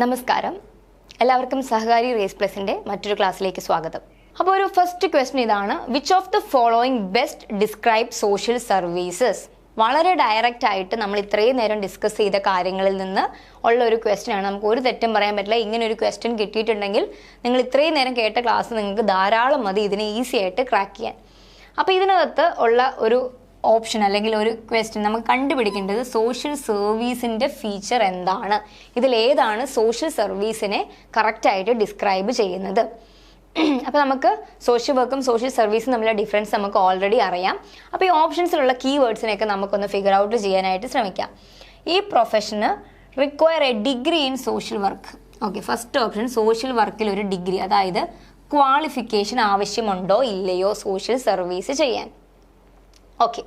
നമസ്കാരം. എല്ലാവർക്കും സഹകാരി റേസ് പ്ലസിന്റെ മറ്റൊരു ക്ലാസ്സിലേക്ക് സ്വാഗതം. അപ്പോൾ ഒരു ഫസ്റ്റ് ക്വസ്റ്റ്യൻ ഇതാണ്, which of the following best describe social services? വളരെ ഡയറക്റ്റ് ആയിട്ട് നമ്മൾ ഇത്രയും നേരം ഡിസ്കസ് ചെയ്ത കാര്യങ്ങളിൽ നിന്ന് ഉള്ള ഒരു ക്വസ്റ്റ്യൻ ആണ്. നമുക്ക് ഒരു തെറ്റും പറയാൻ പറ്റില്ല. ഇങ്ങനെ ഒരു ക്വസ്റ്റ്യൻ കിട്ടിയിട്ടുണ്ടെങ്കിൽ നിങ്ങൾ ഇത്രയും നേരം കേട്ട ക്ലാസ് നിങ്ങൾക്ക് ധാരാളം മതി ഇതിനെ ഈസി ആയിട്ട് ക്രാക്ക് ചെയ്യാൻ. അപ്പോൾ ഇതിനകത്ത് ഉള്ള ഒരു ഓപ്ഷൻ അല്ലെങ്കിൽ ഒരു ക്വസ്റ്റ്യൻ നമുക്ക് കണ്ടുപിടിക്കേണ്ടത് സോഷ്യൽ സർവീസിൻ്റെ ഫീച്ചർ എന്താണ്, ഇതിലേതാണ് സോഷ്യൽ സർവീസിനെ കറക്റ്റായിട്ട് ഡിസ്ക്രൈബ് ചെയ്യുന്നത്. അപ്പോൾ നമുക്ക് സോഷ്യൽ വർക്കും സോഷ്യൽ സർവീസും തമ്മിലുള്ള ഡിഫറൻസ് നമുക്ക് ഓൾറെഡി അറിയാം. അപ്പോൾ ഈ ഓപ്ഷൻസിലുള്ള കീവേഡ്സിനെയൊക്കെ നമുക്കൊന്ന് ഫിഗർ ഔട്ട് ചെയ്യാനായിട്ട് ശ്രമിക്കാം. ഈ പ്രൊഫഷന് require a degree in social work. Okay, first option social വർക്കിൽ ഒരു ഡിഗ്രി, അതായത് ക്വാളിഫിക്കേഷൻ ആവശ്യമുണ്ടോ ഇല്ലയോ സോഷ്യൽ സർവീസ് ചെയ്യാൻ. ഓക്കെ,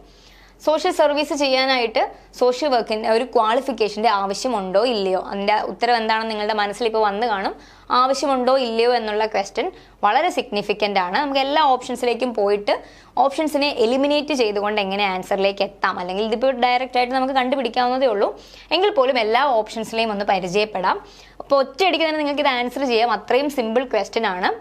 സോഷ്യൽ സർവീസ് ചെയ്യാനായിട്ട് സോഷ്യൽ വർക്കിൻ്റെ ഒരു ക്വാളിഫിക്കേഷൻ്റെ ആവശ്യമുണ്ടോ ഇല്ലയോ, അതിൻ്റെ ഉത്തരം എന്താണെന്ന് നിങ്ങളുടെ മനസ്സിൽ ഇപ്പോൾ വന്നു കാണും. ആവശ്യമുണ്ടോ ഇല്ലയോ എന്നുള്ള ക്വസ്റ്റ്യൻ വളരെ സിഗ്നിഫിക്കൻ്റ് ആണ്. നമുക്ക് എല്ലാ ഓപ്ഷൻസിലേക്കും പോയിട്ട് ഓപ്ഷൻസിനെ എലിമിനേറ്റ് ചെയ്തുകൊണ്ട് എങ്ങനെ ആൻസറിലേക്ക് എത്താം, അല്ലെങ്കിൽ ഇതിപ്പോൾ ഡയറക്റ്റ് ആയിട്ട് നമുക്ക് കണ്ടുപിടിക്കാവുന്നതേ ഉള്ളൂ. എങ്കിൽ പോലും എല്ലാ ഓപ്ഷൻസിലെയും ഒന്ന് പരിചയപ്പെടാം. അപ്പോൾ ഒറ്റയടിക്ക് തന്നെ നിങ്ങൾക്ക് ഇത് ആൻസർ ചെയ്യാം. അത്രയും സിമ്പിൾ ക്വസ്റ്റ്യൻ ആണ്.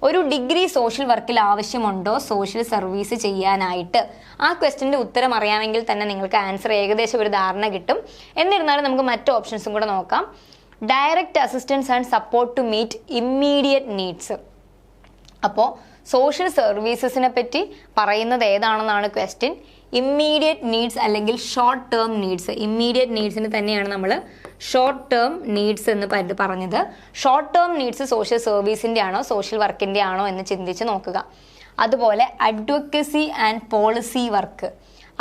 ഒരു ഡിഗ്രി സോഷ്യൽ വർക്കിൽ ആവശ്യമുണ്ടോ സോഷ്യൽ സർവീസ് ചെയ്യാനായിട്ട്? ആ ക്വസ്റ്റ്യൻ്റെ ഉത്തരം അറിയാമെങ്കിൽ തന്നെ നിങ്ങൾക്ക് ആൻസർ ഏകദേശം ഒരു ധാരണ കിട്ടും. എന്നിരുന്നാലും നമുക്ക് മറ്റ് ഓപ്ഷൻസും കൂടെ നോക്കാം. Direct assistance and support to meet immediate needs. അപ്പോൾ സോഷ്യൽ സർവീസസിനെ പറ്റി പറയുന്നത് ഏതാണെന്നാണ് ക്വസ്റ്റ്യൻ. ഇമ്മീഡിയറ്റ് നീഡ്സ് അല്ലെങ്കിൽ ഷോർട്ട് ടേം നീഡ്സ്. ഇമ്മീഡിയറ്റ് നീഡ്സിന് തന്നെയാണ് നമ്മൾ ഷോർട്ട് ടേം നീഡ്സ് എന്ന് പറഞ്ഞത്. ഷോർട്ട് ടേം നീഡ്സ് സോഷ്യൽ സർവീസിൻ്റെ ആണോ സോഷ്യൽ വർക്കിൻ്റെ ആണോ എന്ന് ചിന്തിച്ച് നോക്കുക. അതുപോലെ അഡ്വക്കസി ആൻഡ് പോളിസി വർക്ക്.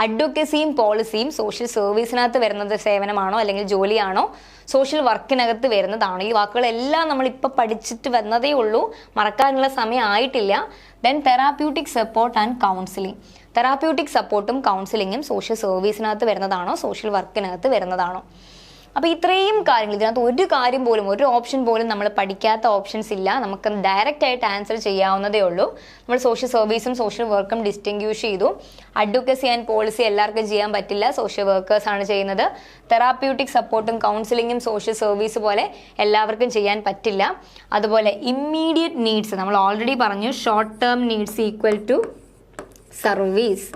അഡ്വക്കസിയും പോളിസിയും സോഷ്യൽ സർവീസിനകത്ത് വരുന്നത് സേവനമാണോ അല്ലെങ്കിൽ ജോലിയാണോ സോഷ്യൽ വർക്കിനകത്ത് വരുന്നതാണോ? ഈ വാക്കുകളെല്ലാം നമ്മളിപ്പോൾ പഠിച്ചിട്ട് വന്നതേ ഉള്ളൂ, മറക്കാനുള്ള സമയം ആയിട്ടില്ല. Then therapeutic support and counselling. Therapeutic സപ്പോർട്ടും കൗൺസിലിങ്ങും സോഷ്യൽ സർവീസിനകത്ത് വരുന്നതാണോ സോഷ്യൽ വർക്കിനകത്ത് വരുന്നതാണോ? അപ്പോൾ ഇത്രയും കാര്യങ്ങൾ, ഇതിനകത്ത് ഒരു കാര്യം പോലും, ഒരു ഓപ്ഷൻ പോലും നമ്മൾ പഠിക്കാത്ത ഓപ്ഷൻസ് ഇല്ല. നമുക്ക് ഡയറക്റ്റ് ആയിട്ട് ആൻസർ ചെയ്യാവുന്നതേ ഉള്ളൂ. നമ്മൾ സോഷ്യൽ സർവീസും സോഷ്യൽ വർക്കും ഡിസ്റ്റിങ്ക്യൂഷ് ചെയ്തു. അഡ്വക്കസി ആൻഡ് പോളിസി എല്ലാവർക്കും ചെയ്യാൻ പറ്റില്ല, സോഷ്യൽ വർക്കേഴ്സ് ആണ് ചെയ്യുന്നത്. തെറാപ്യൂട്ടിക് സപ്പോർട്ടും കൗൺസിലിങ്ങും സോഷ്യൽ സർവീസ് പോലെ എല്ലാവർക്കും ചെയ്യാൻ പറ്റില്ല. അതുപോലെ ഇമ്മീഡിയറ്റ് നീഡ്സ് നമ്മൾ ഓൾറെഡി പറഞ്ഞു, short term needs equal to service.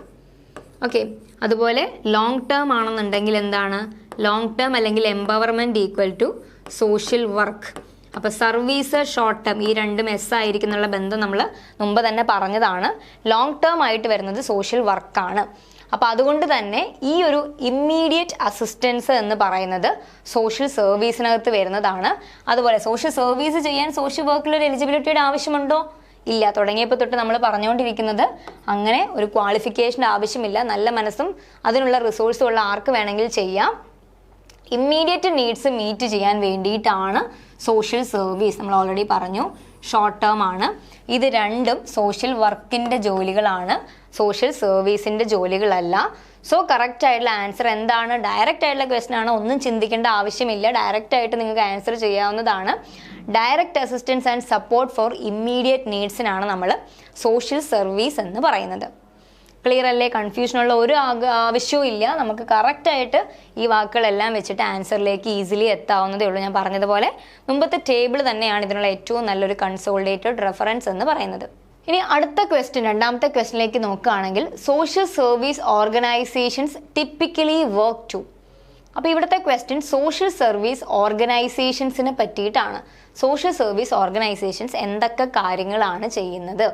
Okay, അതുപോലെ ലോങ് ടേം ആണെന്നുണ്ടെങ്കിൽ എന്താണ്? ലോങ് ടേം അല്ലെങ്കിൽ empowerment equal to social work. അപ്പോൾ സർവീസ് ഷോർട്ട് ടേം ഈ രണ്ടും എസ് ആയിരിക്കുന്നുള്ള ബന്ധം നമ്മൾ മുമ്പ് തന്നെ പറഞ്ഞതാണ്. ലോങ് ടേം ആയിട്ട് വരുന്നത് സോഷ്യൽ വർക്കാണ്. അപ്പോൾ അതുകൊണ്ട് തന്നെ ഈ ഒരു ഇമ്മീഡിയറ്റ് അസിസ്റ്റൻസ് എന്ന് പറയുന്നത് സോഷ്യൽ സർവീസിനകത്ത് വരുന്നതാണ്. അതുപോലെ സോഷ്യൽ സർവീസ് ചെയ്യാൻ സോഷ്യൽ വർക്കിലൊരു എലിജിബിലിറ്റിയുടെ ആവശ്യമുണ്ടോ? ഇല്ല. തുടങ്ങിയപ്പോൾ തൊട്ട് നമ്മൾ പറഞ്ഞുകൊണ്ടിരിക്കുന്നത് അങ്ങനെ ഒരു ക്വാളിഫിക്കേഷൻ്റെ ആവശ്യമില്ല. നല്ല മനസ്സും അതിനുള്ള റിസോഴ്സും ഉള്ള ആർക്ക് വേണമെങ്കിൽ ചെയ്യാം. ഇമ്മീഡിയറ്റ് നീഡ്സ് മീറ്റ് ചെയ്യാൻ വേണ്ടിയിട്ടാണ് സോഷ്യൽ സർവീസ്. നമ്മൾ ഓൾറെഡി പറഞ്ഞു ഷോർട്ട് ടേം ആണ്. ഇത് രണ്ടും സോഷ്യൽ വർക്കിൻ്റെ ജോലികളാണ്, സോഷ്യൽ സർവീസിൻ്റെ ജോലികളല്ല. സോ കറക്റ്റ് ആയിട്ടുള്ള ആൻസർ എന്താണ്? ഡയറക്റ്റ് ആയിട്ടുള്ള ക്വസ്റ്റ്യൻ ആണ്, ഒന്നും ചിന്തിക്കേണ്ട ആവശ്യമില്ല. ഡയറക്റ്റ് ആയിട്ട് നിങ്ങൾക്ക് ആൻസർ ചെയ്യാവുന്നതാണ്. Direct assistance and support for immediate നീഡ്സിനാണ് നമ്മൾ സോഷ്യൽ സർവീസ് എന്ന് പറയുന്നത്. ക്ലിയർ അല്ലേ? കൺഫ്യൂഷനുള്ള ഒരു ആവശ്യവും ഇല്ല. നമുക്ക് കറക്റ്റായിട്ട് ഈ വാക്കുകളെല്ലാം വെച്ചിട്ട് ആൻസറിലേക്ക് ഈസിലി എത്താവുന്നതേ ഉള്ളൂ. ഞാൻ പറഞ്ഞതുപോലെ മുമ്പത്തെ ടേബിൾ തന്നെയാണ് ഇതിനുള്ള ഏറ്റവും നല്ലൊരു കൺസോളിഡേറ്റഡ് റെഫറൻസ് എന്ന് പറയുന്നത്. ഇനി അടുത്ത ക്വസ്റ്റ്യൻ, രണ്ടാമത്തെ ക്വസ്റ്റ്യനിലേക്ക് നോക്കുകയാണെങ്കിൽ, social service organisations typically work to. അപ്പോൾ ഇവിടുത്തെ ക്വസ്റ്റ്യൻ സോഷ്യൽ സർവീസ് ഓർഗനൈസേഷൻസിനെ പറ്റിയിട്ടാണ്. സോഷ്യൽ സർവീസ് ഓർഗനൈസേഷൻസ് എന്തൊക്കെ കാര്യങ്ങളാണ് ചെയ്യുന്നത്?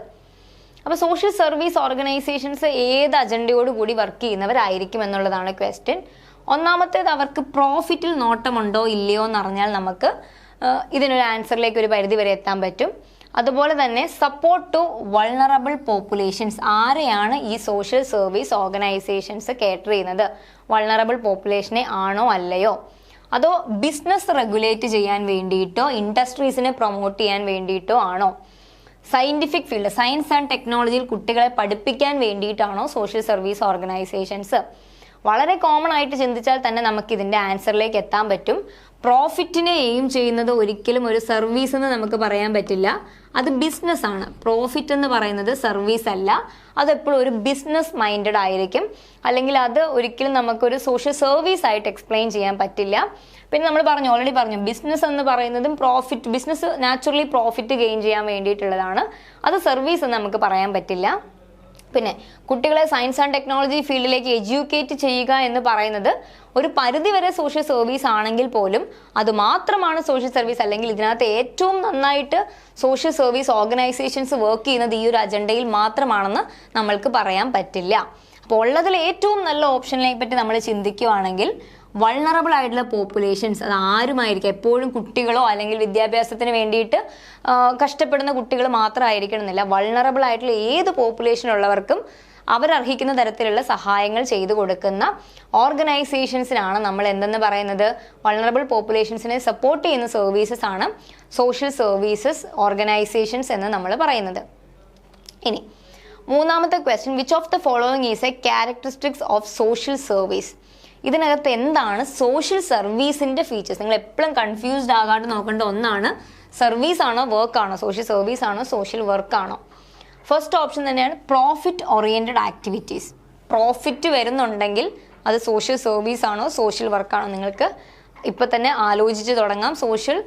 അപ്പോൾ സോഷ്യൽ സർവീസ് ഓർഗനൈസേഷൻസ് ഏത് അജണ്ടയോടുകൂടി വർക്ക് ചെയ്യുന്നവരായിരിക്കും എന്നുള്ളതാണ് ക്വസ്റ്റ്യൻ. ഒന്നാമത്തേത്, അവർക്ക് പ്രോഫിറ്റിൽ നോട്ടമുണ്ടോ ഇല്ലയോ എന്നറിഞ്ഞാൽ നമുക്ക് ഇതിനൊരു ആൻസറിലേക്ക് ഒരു പരിധി വരെ എത്താൻ പറ്റും. അതുപോലെ തന്നെ സപ്പോർട്ട് ടു വൾണറബിൾ പോപ്പുലേഷൻസ്. ആരെയാണ് ഈ സോഷ്യൽ സർവീസ് ഓർഗനൈസേഷൻസ് കേറ്റർ ചെയ്യുന്നത്? വൾണറബിൾ പോപ്പുലേഷനെ ആണോ അല്ലയോ? അതോ ബിസിനസ് റെഗുലേറ്റ് ചെയ്യാൻ വേണ്ടിയിട്ടോ ഇൻഡസ്ട്രീസിനെ പ്രൊമോട്ട് ചെയ്യാൻ വേണ്ടിയിട്ടോ ആണോ? സയൻറ്റിഫിക് ഫീൽഡ്, സയൻസ് ആൻഡ് ടെക്നോളജിയിൽ കുട്ടികളെ പഠിപ്പിക്കാൻ വേണ്ടിയിട്ടാണോ സോഷ്യൽ സർവീസ് ഓർഗനൈസേഷൻസ്? വളരെ കോമൺ ആയിട്ട് ചിന്തിച്ചാൽ തന്നെ നമുക്ക് ഇതിൻ്റെ ആൻസറിലേക്ക് എത്താൻ പറ്റും. പ്രോഫിറ്റിനെ എയിം ചെയ്യുന്നത് ഒരിക്കലും ഒരു സർവീസ് എന്ന് നമുക്ക് പറയാൻ പറ്റില്ല. അത് ബിസിനസ് ആണ്. പ്രോഫിറ്റ് എന്ന് പറയുന്നത് സർവീസ് അല്ല, അതെപ്പോഴും ഒരു ബിസിനസ് മൈൻഡഡ് ആയിരിക്കും. അല്ലെങ്കിൽ അത് ഒരിക്കലും നമുക്കൊരു സോഷ്യൽ സർവീസ് ആയിട്ട് എക്സ്പ്ലെയിൻ ചെയ്യാൻ പറ്റില്ല. പിന്നെ നമ്മൾ ഓൾറെഡി പറഞ്ഞു, ബിസിനസ് എന്ന് പറയുന്നതും ബിസിനസ് നാച്ചുറലി പ്രോഫിറ്റ് ഗെയിൻ ചെയ്യാൻ വേണ്ടിയിട്ടുള്ളതാണ്. അത് സർവീസ് എന്ന് നമുക്ക് പറയാൻ പറ്റില്ല. പിന്നെ കുട്ടികളെ സയൻസ് ആൻഡ് ടെക്നോളജി ഫീൽഡിലേക്ക് എഡ്യൂക്കേറ്റ് ചെയ്യുക എന്ന് പറയുന്നത് ഒരു പരിധിവരെ സോഷ്യൽ സർവീസ് ആണെങ്കിൽ പോലും അത് മാത്രമാണ് സോഷ്യൽ സർവീസ്. അല്ലെങ്കിൽ ഇതിനകത്ത് ഏറ്റവും നന്നായിട്ട് സോഷ്യൽ സർവീസ് ഓർഗനൈസേഷൻസ് വർക്ക് ചെയ്യുന്നത് ഈ ഒരു അജണ്ടയിൽ മാത്രമാണെന്ന് നമ്മൾക്ക് പറയാൻ പറ്റില്ല. അപ്പോൾ ഉള്ളതിൽ ഏറ്റവും നല്ല ഓപ്ഷനിനെ പറ്റി നമ്മൾ ചിന്തിക്കുകയാണെങ്കിൽ വൾണറബിൾ ആയിട്ടുള്ള പോപ്പുലേഷൻസ്, അത് ആരുമായിരിക്കും, എപ്പോഴും കുട്ടികളോ അല്ലെങ്കിൽ വിദ്യാഭ്യാസത്തിന് വേണ്ടിയിട്ട് കഷ്ടപ്പെടുന്ന കുട്ടികൾ മാത്രമായിരിക്കണമെന്നില്ല. വൾണറബിൾ ആയിട്ടുള്ള ഏത് പോപ്പുലേഷൻ ഉള്ളവർക്കും അവരർഹിക്കുന്ന തരത്തിലുള്ള സഹായങ്ങൾ ചെയ്തു കൊടുക്കുന്ന ഓർഗനൈസേഷൻസിനാണ് നമ്മൾ എന്തെന്ന് പറയുന്നത്, വൾണറബിൾ പോപ്പുലേഷൻസിനെ സപ്പോർട്ട് ചെയ്യുന്ന സർവീസസ് ആണ് സോഷ്യൽ സർവീസസ് ഓർഗനൈസേഷൻസ് എന്ന് നമ്മൾ പറയുന്നത്. ഇനി മൂന്നാമത്തെ question, which of the following is A characteristics of social service? ഇതിനകത്ത് എന്താണ് സോഷ്യൽ സർവീസിന്റെ ഫീച്ചേഴ്സ്? നിങ്ങൾ എപ്പോഴും കൺഫ്യൂസ്ഡ് ആകാണ്ട് നോക്കേണ്ട ഒന്നാണ്, സർവീസ് ആണോ വർക്ക് ആണോ, സോഷ്യൽ സർവീസ് ആണോ സോഷ്യൽ വർക്ക് ആണോ? ഫസ്റ്റ് ഓപ്ഷൻ തന്നെയാണ് പ്രോഫിറ്റ് ഓറിയന്റഡ് ആക്ടിവിറ്റീസ്. പ്രോഫിറ്റ് വരുന്നുണ്ടെങ്കിൽ അത് സോഷ്യൽ സർവീസ് ആണോ സോഷ്യൽ വർക്ക് ആണോ? നിങ്ങൾക്ക് ഇപ്പൊ തന്നെ ആലോചിച്ച് തുടങ്ങാം. സോഷ്യൽ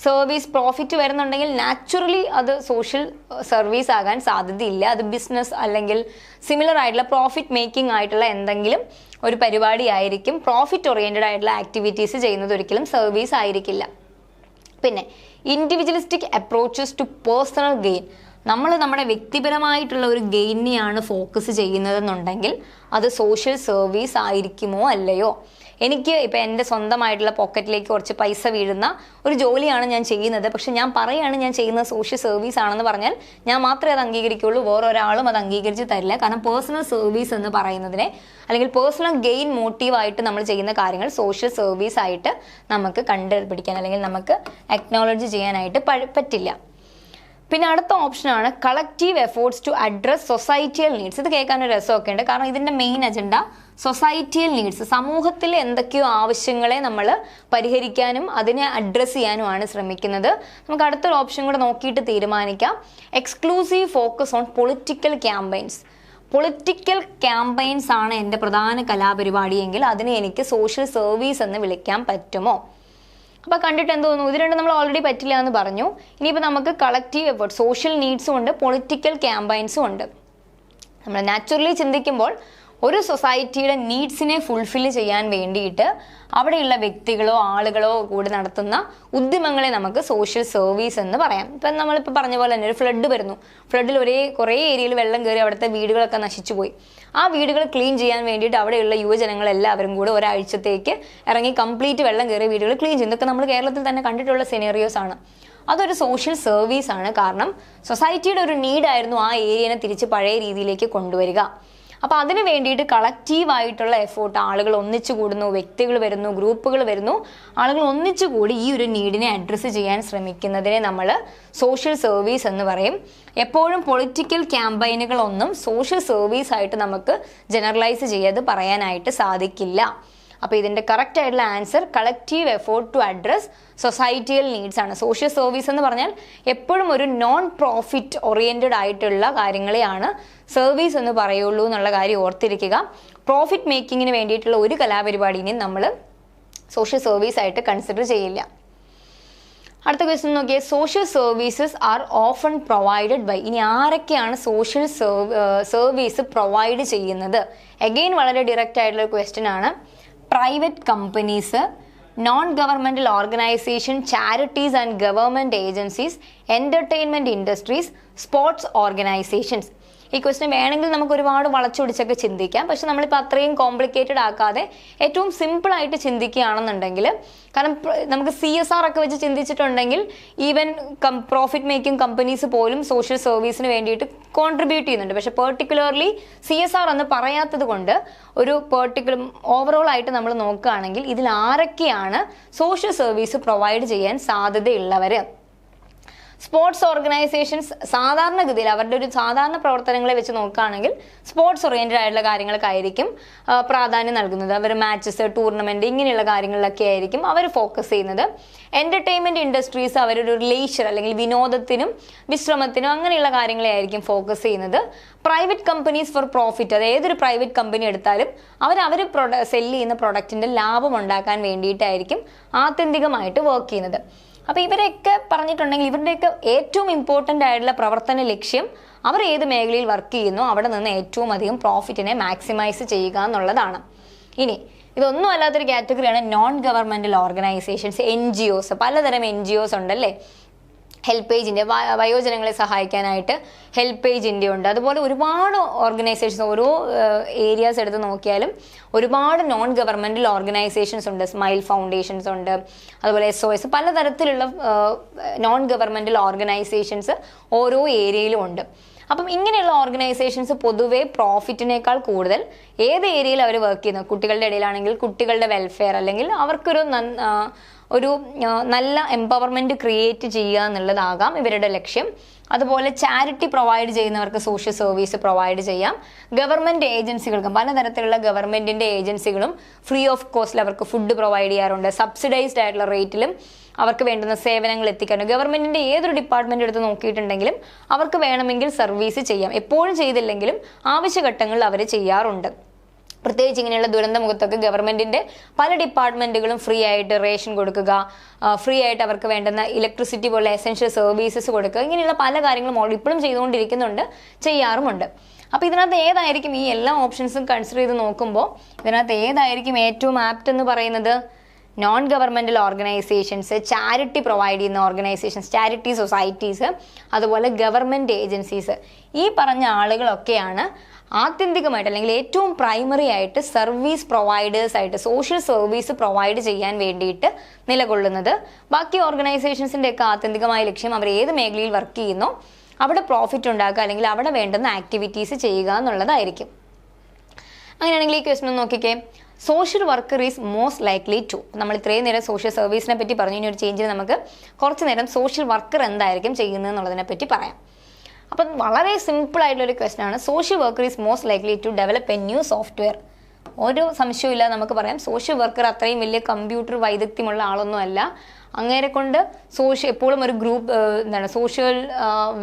സർവീസ് പ്രോഫിറ്റ് വരുന്നുണ്ടെങ്കിൽ നാച്ചുറലി അത് സോഷ്യൽ സർവീസ് ആകാൻ സാധ്യതയില്ല. അത് ബിസിനസ് അല്ലെങ്കിൽ സിമിലർ ആയിട്ടുള്ള പ്രോഫിറ്റ് മേക്കിംഗ് ആയിട്ടുള്ള എന്തെങ്കിലും ഒരു പരിപാടി ആയിരിക്കും. പ്രോഫിറ്റ് ഓറിയന്റഡ് ആയിട്ടുള്ള ആക്ടിവിറ്റീസ് ചെയ്യുന്നത് ഒരിക്കലും സർവീസ് ആയിരിക്കില്ല. പിന്നെ individualistic approaches to personal gain, നമ്മൾ നമ്മുടെ വ്യക്തിപരമായിട്ടുള്ള ഒരു ഗെയിനെയാണ് ഫോക്കസ് ചെയ്യുന്നതെന്നുണ്ടെങ്കിൽ അത് സോഷ്യൽ സർവീസ് ആയിരിക്കുമോ അല്ലയോ? എനിക്ക് ഇപ്പം എൻ്റെ സ്വന്തമായിട്ടുള്ള പോക്കറ്റിലേക്ക് കുറച്ച് പൈസ വീഴുന്ന ഒരു ജോലിയാണ് ഞാൻ ചെയ്യുന്നത്, പക്ഷെ ഞാൻ പറയുകയാണ് ഞാൻ ചെയ്യുന്നത് സോഷ്യൽ സർവീസ് ആണെന്ന് പറഞ്ഞാൽ ഞാൻ മാത്രമേ അത് അംഗീകരിക്കുള്ളൂ, വേറൊരാളും അത് അംഗീകരിച്ച് തരില്ല. കാരണം പേഴ്സണൽ സർവീസ് എന്ന് പറയുന്നതിനെ അല്ലെങ്കിൽ പേഴ്സണൽ ഗെയിൻ മോട്ടീവായിട്ട് നമ്മൾ ചെയ്യുന്ന കാര്യങ്ങൾ സോഷ്യൽ സർവീസ് ആയിട്ട് നമുക്ക് കണ്ടുപിടിക്കാൻ അല്ലെങ്കിൽ നമുക്ക് അക്നോളജ് ചെയ്യാനായിട്ട് പറ്റില്ല. പിന്നെ അടുത്ത ഓപ്ഷനാണ് collective efforts to address societal needs. ഇത് കേൾക്കാൻ ഒരു രസമൊക്കെ ഉണ്ട്, കാരണം ഇതിൻ്റെ മെയിൻ അജണ്ട സൊസൈറ്റിയൽ നീഡ്സ്, സമൂഹത്തിലെ എന്തൊക്കെയോ ആവശ്യങ്ങളെ നമ്മൾ പരിഹരിക്കാനും അതിനെ അഡ്രസ്സ് ചെയ്യാനുമാണ് ശ്രമിക്കുന്നത്. നമുക്ക് അടുത്തൊരു ഓപ്ഷൻ കൂടെ നോക്കിയിട്ട് തീരുമാനിക്കാം. Exclusive focus on political campaigns. Political campaigns ആണ് എൻ്റെ പ്രധാന കലാപരിപാടിയെങ്കിൽ അതിനെ എനിക്ക് സോഷ്യൽ സർവീസ് എന്ന് വിളിക്കാൻ പറ്റുമോ? അപ്പോൾ കണ്ടിട്ട് എന്ത് തോന്നുന്നു? ഇത് രണ്ടും നമ്മൾ ഓൾറെഡി പറ്റില്ല എന്ന് പറഞ്ഞു. ഇനിയിപ്പോൾ നമുക്ക് കളക്റ്റീവ് എഫേർട്ട്, സോഷ്യൽ നീഡ്സും ഉണ്ട്, പൊളിറ്റിക്കൽ ക്യാമ്പയിൻസും ഉണ്ട്. നമ്മൾ നാച്ചുറലി ചിന്തിക്കുമ്പോൾ ഒരു സൊസൈറ്റിയുടെ നീഡ്സിനെ ഫുൾഫിൽ ചെയ്യാൻ വേണ്ടിയിട്ട് അവിടെയുള്ള വ്യക്തികളോ ആളുകളോ കൂടി നടത്തുന്ന ഉദ്യമങ്ങളെ നമുക്ക് സോഷ്യൽ സർവീസ് എന്ന് പറയാം. ഇപ്പം നമ്മളിപ്പോൾ പറഞ്ഞ പോലെ തന്നെ ഒരു ഫ്ലഡ് വരുന്നു, ഫ്ലഡിൽ കുറേ ഏരിയയിൽ വെള്ളം കയറി അവിടുത്തെ വീടുകളൊക്കെ നശിച്ചു പോയി. ആ വീടുകൾ ക്ലീൻ ചെയ്യാൻ വേണ്ടിയിട്ട് അവിടെയുള്ള യുവജനങ്ങളെല്ലാവരും കൂടെ ഒരാഴ്ചത്തേക്ക് ഇറങ്ങി കംപ്ലീറ്റ് വെള്ളം കയറിയ വീടുകൾ ക്ലീൻ ചെയ്യും. ഇതൊക്കെ നമ്മൾ കേരളത്തിൽ തന്നെ കണ്ടിട്ടുള്ള സിനേറിയോസ് ആണ്. അതൊരു സോഷ്യൽ സർവീസ് ആണ്. കാരണം സൊസൈറ്റിയുടെ ഒരു നീഡായിരുന്നു ആ ഏരിയനെ തിരിച്ച് പഴയ രീതിയിലേക്ക് കൊണ്ടുവരിക. അപ്പോൾ അതിന് വേണ്ടിയിട്ട് കളക്റ്റീവായിട്ടുള്ള എഫേർട്ട്, ആളുകൾ ഒന്നിച്ചു കൂടുന്നു, വ്യക്തികൾ വരുന്നു, ഗ്രൂപ്പുകൾ വരുന്നു, ആളുകൾ ഒന്നിച്ചുകൂടി ഈ ഒരു നീഡിനെ അഡ്രസ്സ് ചെയ്യാൻ ശ്രമിക്കുന്നതിനെ നമ്മൾ സോഷ്യൽ സർവീസ് എന്ന് പറയും. എപ്പോഴും പൊളിറ്റിക്കൽ ക്യാമ്പയിനുകളൊന്നും സോഷ്യൽ സർവീസ് ആയിട്ട് നമുക്ക് ജനറലൈസ് ചെയ്യാതെ പറയാനായിട്ട് സാധിക്കില്ല. അപ്പോൾ ഇതിൻ്റെ കറക്റ്റ് ആയിട്ടുള്ള answer collective effort to address societal needs ആണ്. സോഷ്യൽ സർവീസ് എന്ന് പറഞ്ഞാൽ എപ്പോഴും ഒരു നോൺ പ്രോഫിറ്റ് ഓറിയന്റഡ് ആയിട്ടുള്ള കാര്യങ്ങളെയാണ് സർവീസ് എന്ന് പറയുള്ളൂ എന്നുള്ള കാര്യം ഓർത്തിരിക്കുക. പ്രോഫിറ്റ് മേക്കിങ്ങിന് വേണ്ടിയിട്ടുള്ള ഒരു കലാപരിപാടിനെയും നമ്മൾ സോഷ്യൽ സർവീസ് ആയിട്ട് കൺസിഡർ ചെയ്യില്ല. അടുത്ത ക്വസ്റ്റ്യൻ നോക്കിയേ, social services are often provided by. ഇനി ആരൊക്കെയാണ് സോഷ്യൽ സർവീസ് പ്രൊവൈഡ് ചെയ്യുന്നത്? അഗെയിൻ വളരെ ഡയറക്റ്റ് ആയിട്ടുള്ള ക്വസ്റ്റ്യൻ ആണ്. Private companies, non governmental organisation, charities and government agencies, entertainment industries, sports organisations. ഈ ക്വസ്റ്റ്യൻ വേണമെങ്കിൽ നമുക്ക് ഒരുപാട് വളച്ചൊടിച്ചൊക്കെ ചിന്തിക്കാം, പക്ഷെ നമ്മളിപ്പോൾ അത്രയും കോംപ്ലിക്കേറ്റഡ് ആക്കാതെ ഏറ്റവും സിമ്പിളായിട്ട് ചിന്തിക്കുകയാണെന്നുണ്ടെങ്കിൽ, കാരണം നമുക്ക് CSR ഒക്കെ വെച്ച് ചിന്തിച്ചിട്ടുണ്ടെങ്കിൽ ഈവൻ പ്രോഫിറ്റ് മേക്കിംഗ് കമ്പനീസ് പോലും സോഷ്യൽ സർവീസിന് വേണ്ടിയിട്ട് കോൺട്രിബ്യൂട്ട് ചെയ്യുന്നുണ്ട്. പക്ഷെ പെർട്ടിക്കുലർലി CSR എന്ന് പറയാത്തത് കൊണ്ട് ഒരു ഓവറോൾ ആയിട്ട് നമ്മൾ നോക്കുകയാണെങ്കിൽ ഇതിൽ ആരൊക്കെയാണ് സോഷ്യൽ സർവീസ് പ്രൊവൈഡ് ചെയ്യാൻ സാധ്യതയുള്ളവർ? സ്പോർട്സ് ഓർഗനൈസേഷൻസ് സാധാരണഗതിയിൽ അവരുടെ ഒരു സാധാരണ പ്രവർത്തനങ്ങളെ വെച്ച് നോക്കുകയാണെങ്കിൽ സ്പോർട്സ് ഓറിയന്റഡ് ആയിട്ടുള്ള കാര്യങ്ങൾക്കായിരിക്കും പ്രാധാന്യം നൽകുന്നത്. അവർ മാച്ചസ്, ടൂർണമെന്റ് ഇങ്ങനെയുള്ള കാര്യങ്ങളിലൊക്കെ ആയിരിക്കും അവർ ഫോക്കസ് ചെയ്യുന്നത്. എന്റർടൈൻമെന്റ് ഇൻഡസ്ട്രീസ് അവരൊരു ലേഷർ അല്ലെങ്കിൽ വിനോദത്തിനും വിശ്രമത്തിനും അങ്ങനെയുള്ള കാര്യങ്ങളെ ആയിരിക്കും ഫോക്കസ് ചെയ്യുന്നത്. പ്രൈവറ്റ് കമ്പനീസ് ഫോർ പ്രോഫിറ്റ്, അത് ഏതൊരു പ്രൈവറ്റ് കമ്പനി എടുത്താലും അവർ സെല്ല് ചെയ്യുന്ന പ്രൊഡക്റ്റിന്റെ ലാഭം ഉണ്ടാക്കാൻ വേണ്ടിയിട്ടായിരിക്കും ആത്യന്തികമായിട്ട് വർക്ക് ചെയ്യുന്നത്. അപ്പോൾ ഇവരെയൊക്കെ പറഞ്ഞിട്ടുണ്ടെങ്കിൽ ഇവരുടെയൊക്കെ ഏറ്റവും ഇമ്പോർട്ടൻ്റ് ആയിട്ടുള്ള പ്രവർത്തന ലക്ഷ്യം അവർ ഏത് മേഖലയിൽ വർക്ക് ചെയ്യുന്നു അവിടെ നിന്ന് ഏറ്റവും അധികം പ്രോഫിറ്റിനെ മാക്സിമൈസ് ചെയ്യുക എന്നുള്ളതാണ്. ഇനി ഇതൊന്നും അല്ലാത്തൊരു കാറ്റഗറിയാണ് നോൺ ഗവൺമെന്റൽ ഓർഗനൈസേഷൻസ്, NGOs. പലതരം NGOs ഉണ്ടല്ലേ. ഹെൽപ്പേജ് ഇന്ത്യ, വയോജനങ്ങളെ സഹായിക്കാനായിട്ട് ഹെൽപ്പേജ് ഇന്ത്യ ഉണ്ട്. അതുപോലെ ഒരുപാട് ഓർഗനൈസേഷൻസ്, ഓരോ ഏരിയാസ് എടുത്ത് നോക്കിയാലും ഒരുപാട് നോൺ ഗവൺമെന്റൽ ഓർഗനൈസേഷൻസ് ഉണ്ട്. സ്മൈൽ ഫൗണ്ടേഷൻസ് ഉണ്ട്, അതുപോലെ SOS, പലതരത്തിലുള്ള നോൺ ഗവൺമെന്റൽ ഓർഗനൈസേഷൻസ് ഓരോ ഏരിയയിലും ഉണ്ട്. അപ്പം ഇങ്ങനെയുള്ള ഓർഗനൈസേഷൻസ് പൊതുവെ പ്രോഫിറ്റിനേക്കാൾ കൂടുതൽ ഏത് ഏരിയയിൽ അവർ വർക്ക് ചെയ്യുന്നത്, കുട്ടികളുടെ ഇടയിലാണെങ്കിൽ കുട്ടികളുടെ വെൽഫെയർ, അല്ലെങ്കിൽ അവർക്കൊരു നല്ല എംപവർമെന്റ് ക്രിയേറ്റ് ചെയ്യുക എന്നുള്ളതാകാം ഇവരുടെ ലക്ഷ്യം. അതുപോലെ ചാരിറ്റി പ്രൊവൈഡ് ചെയ്യുന്നവർക്ക് സോഷ്യൽ സർവീസ് പ്രൊവൈഡ് ചെയ്യാം. ഗവൺമെന്റ് ഏജൻസികൾക്കും പലതരത്തിലുള്ള ഗവൺമെന്റിന്റെ ഏജൻസികളും ഫ്രീ ഓഫ് കോസ്റ്റിൽ അവർക്ക് ഫുഡ് പ്രൊവൈഡ് ചെയ്യാറുണ്ട്. സബ്സിഡൈസ്ഡ് ആയിട്ടുള്ള റേറ്റിലും അവർക്ക് വേണ്ടുന്ന സേവനങ്ങൾ എത്തിക്കാനും ഗവൺമെന്റിന്റെ ഏതൊരു ഡിപ്പാർട്ട്മെന്റ് എടുത്ത് നോക്കിയിട്ടുണ്ടെങ്കിലും അവർക്ക് വേണമെങ്കിൽ സർവീസ് ചെയ്യാം. എപ്പോഴും ചെയ്തില്ലെങ്കിലും ആവശ്യഘട്ടങ്ങളിൽ അവർ ചെയ്യാറുണ്ട്. പ്രത്യേകിച്ച് ഇങ്ങനെയുള്ള ദുരന്തമുഖത്തൊക്കെ ഗവൺമെന്റിന്റെ പല ഡിപ്പാർട്ട്മെന്റുകളും ഫ്രീ ആയിട്ട് റേഷൻ കൊടുക്കുക, ഫ്രീ ആയിട്ട് അവർക്ക് വേണ്ടുന്ന ഇലക്ട്രിസിറ്റി പോലെ എസെൻഷ്യൽ സർവീസസ് കൊടുക്കുക, ഇങ്ങനെയുള്ള പല കാര്യങ്ങളും ഇപ്പോഴും ചെയ്തുകൊണ്ടിരിക്കുന്നുണ്ട്, ചെയ്യാറുമുണ്ട്. അപ്പോൾ ഇതിനകത്ത് ഏതായിരിക്കും, ഈ എല്ലാ ഓപ്ഷൻസും കൺസിഡർ ചെയ്ത് നോക്കുമ്പോൾ ഇതിനകത്ത് ഏതായിരിക്കും ഏറ്റവും ആപ്റ്റ് എന്ന് പറയുന്നത്? Non governmental organisations, charity provide ചെയ്യുന്ന ഓർഗനൈസേഷൻസ്, ചാരിറ്റി സൊസൈറ്റീസ്, അതുപോലെ ഗവൺമെന്റ് ഏജൻസീസ്, ഈ പറഞ്ഞ ആളുകളൊക്കെയാണ് ആത്യന്തികമായിട്ട് അല്ലെങ്കിൽ ഏറ്റവും പ്രൈമറി ആയിട്ട് സർവീസ് പ്രൊവൈഡേഴ്സ് ആയിട്ട് സോഷ്യൽ സർവീസ് പ്രൊവൈഡ് ചെയ്യാൻ വേണ്ടിയിട്ട് നിലകൊള്ളുന്നത്. ബാക്കി ഓർഗനൈസേഷൻസിന്റെ ഒക്കെ ആത്യന്തികമായ ലക്ഷ്യം അവർ ഏത് മേഖലയിൽ വർക്ക് ചെയ്യുന്നോ അവിടെ പ്രോഫിറ്റ് ഉണ്ടാക്കുക അല്ലെങ്കിൽ അവിടെ വേണ്ടുന്ന ആക്ടിവിറ്റീസ് ചെയ്യുക എന്നുള്ളതായിരിക്കും. അങ്ങനെയാണെങ്കിൽ ഈ ക്വസ്റ്റൻ നോക്കിക്കേ. Social worker is most likely to, നമ്മൾ ഇത്രയും നേരം സോഷ്യൽ സർവീസിനെ പറ്റി പറഞ്ഞു. ഇനി ഒരു ചേഞ്ചിന് നമുക്ക് കുറച്ച് നേരം സോഷ്യൽ വർക്കർ എന്തായിരിക്കും ചെയ്യുന്നത് എന്നുള്ളതിനെ പറ്റി പറയാം. അപ്പം വളരെ സിമ്പിൾ ആയിട്ടുള്ളൊരു ക്വസ്റ്റൻ ആണ്. Social worker is most likely to develop a new software. ഒരു സംശയമില്ല നമുക്ക് പറയാം, സോഷ്യൽ വർക്കർ അത്രയും വലിയ കമ്പ്യൂട്ടർ വൈദഗ്ധ്യമുള്ള ആളൊന്നും അല്ല. അങ്ങേരെ കൊണ്ട് എപ്പോഴും ഒരു ഗ്രൂപ്പ് സോഷ്യൽ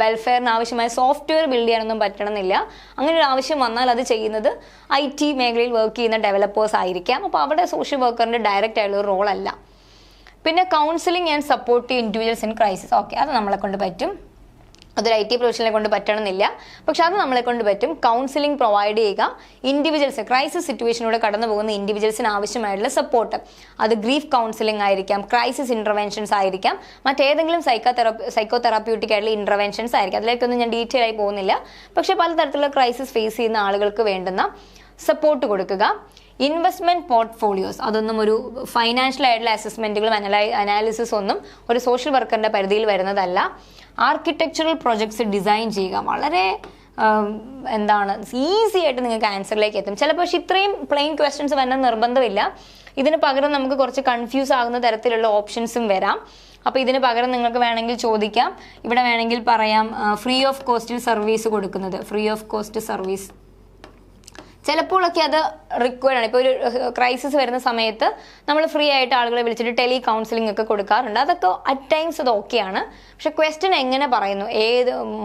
വെൽഫെയറിന് ആവശ്യമായ സോഫ്റ്റ്വെയർ ബിൽഡ് ചെയ്യാനൊന്നും പറ്റണമെന്നില്ല. അങ്ങനെ ഒരു ആവശ്യം വന്നാൽ അത് ചെയ്യുന്നത് IT മേഖലയിൽ വർക്ക് ചെയ്യുന്ന ഡെവലപ്പേഴ്സ് ആയിരിക്കാം. അപ്പോൾ അവിടെ സോഷ്യൽ വർക്കറിൻ്റെ ഡയറക്റ്റ് ആയിട്ടുള്ള റോൾ അല്ല. പിന്നെ counselling and support individuals in crisis, okay, അത് നമ്മളെ കൊണ്ട് പറ്റും. അതൊരു IT പ്രൊഫഷണലെ കൊണ്ട് പറ്റണമെന്നില്ല, പക്ഷെ അത് നമ്മളെ കൊണ്ട് പറ്റും. കൗൺസിലിംഗ് പ്രൊവൈഡ് ചെയ്യുക, ഇൻഡിവിജ്വൽസ് ക്രൈസിസ് സിറ്റുവേഷനിലൂടെ കടന്നു പോകുന്ന ഇൻഡിവിജ്വൽസിന് ആവശ്യമായിട്ടുള്ള സപ്പോർട്ട്, അത് ഗ്രീഫ് കൗൺസിലിംഗ് ആയിരിക്കാം, ക്രൈസിസ് ഇന്റർവെൻഷൻസ് ആയിരിക്കാം, മറ്റേതെങ്കിലും സൈക്കോതെറാപ്യൂട്ടിക് ആയിട്ടുള്ള ഇന്റർവെൻഷൻസ് ആയിരിക്കും. അതിലേക്കൊന്നും ഞാൻ ഡീറ്റെയിൽ ആയി പോകുന്നില്ല. പക്ഷെ പലതരത്തിലുള്ള ക്രൈസിസ് ഫേസ് ചെയ്യുന്ന ആളുകൾക്ക് വേണ്ടുന്ന സപ്പോർട്ട് കൊടുക്കുക. ഇൻവെസ്റ്റ്മെന്റ് പോർട്ട്ഫോളിയോസ്, അതൊന്നും ഒരു ഫൈനാൻഷ്യൽ ആയിട്ടുള്ള അസസ്മെന്റുകളും അനാലിസിസ് ഒന്നും ഒരു സോഷ്യൽ വർക്കറിന്റെ പരിധിയിൽ വരുന്നതല്ല. ആർക്കിടെക്ചറൽ പ്രൊജക്ട്സ് ഡിസൈൻ ചെയ്യുക, വളരെ ഈസി ആയിട്ട് നിങ്ങൾക്ക് ആൻസറിലേക്ക് എത്തും. ചിലപ്പോൾ പക്ഷേ ഇത്രയും പ്ലെയിൻ ക്വസ്റ്റ്യൻസ് വരാൻ നിർബന്ധമില്ല. ഇതിന് പകരം നമുക്ക് കുറച്ച് കൺഫ്യൂസ് ആകുന്ന തരത്തിലുള്ള ഓപ്ഷൻസും വരാം. അപ്പോൾ ഇതിന് പകരം നിങ്ങൾക്ക് വേണമെങ്കിൽ ചോദിക്കാം, ഇവിടെ വേണമെങ്കിൽ പറയാം ഫ്രീ ഓഫ് കോസ്റ്റിൽ സർവീസ് കൊടുക്കുന്നത്, ഫ്രീ ഓഫ് കോസ്റ്റ് സർവീസ്. ചിലപ്പോഴൊക്കെ അത് റിക്വയർഡ് ആണ്. ഇപ്പോൾ ഒരു ക്രൈസിസ് വരുന്ന സമയത്ത് നമ്മൾ ഫ്രീ ആയിട്ട് ആളുകളെ വിളിച്ചിട്ട് ടെലി കൗൺസിലിംഗ് ഒക്കെ കൊടുക്കാറുണ്ട്. അതൊക്കെ അറ്റ് ടൈംസ് അത് ഓക്കെയാണ്. പക്ഷെ ക്വസ്റ്റ്യൻ എങ്ങനെ പറയുന്നു,